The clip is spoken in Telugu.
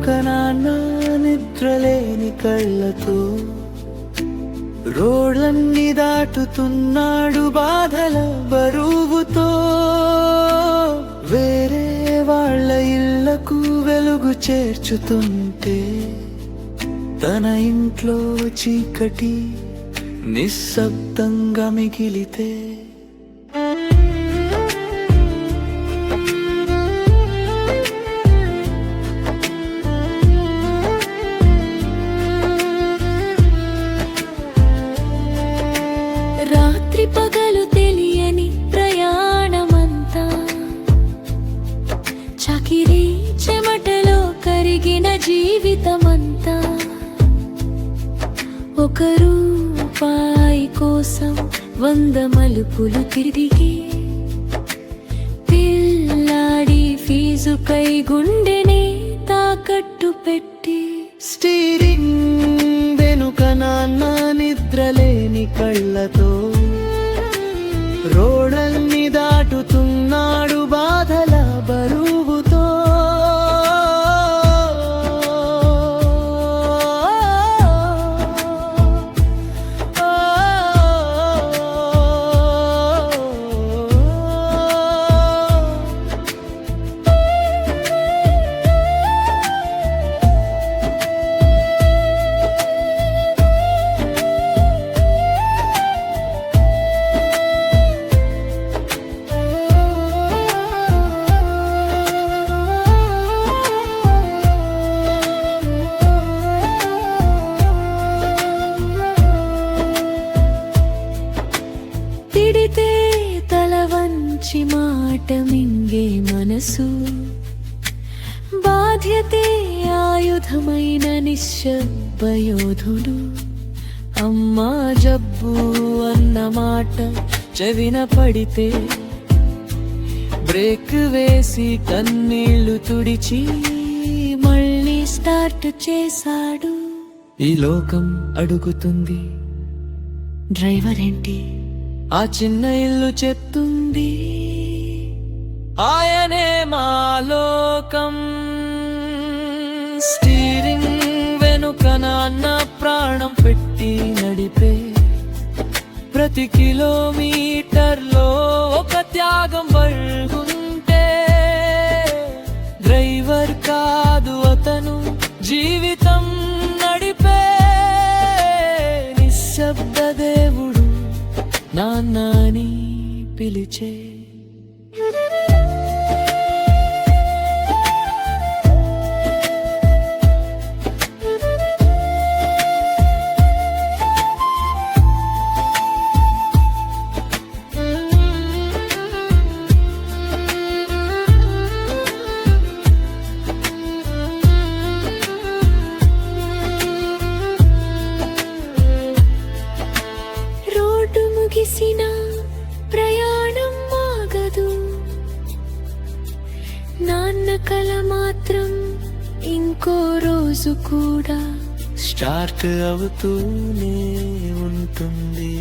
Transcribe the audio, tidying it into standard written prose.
వెనుక నాన్న నిద్రలేని కళ్ళతో రోడ్లన్నీ దాటుతున్నాడు బాధల బరువుతో. వేరే వాళ్ళ ఇళ్లకు వెలుగు చేర్చుతుంటే తన ఇంట్లో చీకటి నిశ్శబ్దంగా మిగిలితే రాత్రి పగలు తెలియని ప్రయాణమంతా చాకిరీ చెమటలో కరిగిన జీవితమంతా ఒక రూపాయి కోసం 100 మలుపులు తిరిగి పిల్లాడి ఫీజుకై గుండెనే తాకట్టు పెట్టి స్టీరింగ్ వెనుక నాన్న నిద్రలేని కళ్ళతో రోడ్లన్నీ దాటుతున్నాడు బాధల బరువుతో. తిడితే తల వంచి మాట మింగే మనసు బాధ్యతే ఆయుధమైన నిశ్శబ్దయోధుడు. అమ్మా జబ్బు అన్న మాట చెవిన పడితే బ్రేక్ వేసి కన్నీళ్లు తుడిచి మళ్ళీ స్టార్ట్ చేశాడు. ఈ లోకం అడుగుతుంది డ్రైవర్ ఏంటి, ఆ చిన్న ఇల్లు చెప్తుంది ఆయనే మా లోకం. స్టీరింగ్ వెనుక నాన్న ప్రాణం పెట్టి నడిపే ప్రతి కిలోమీటర్లో ఒక త్యాగం పడుకుంటే డ్రైవర్ కాదు అతను జీవితం నడిపే నిశ్శబ్ద దేవుడు నాన్నని పిలిచే. రోడ్డు ముగిసిన ప్రయాణం ఆగదు, నాన్న కల మాత్రం ఇంకో రోజు కూడా స్టార్ట్ అవుతూనే ఉంటుంది.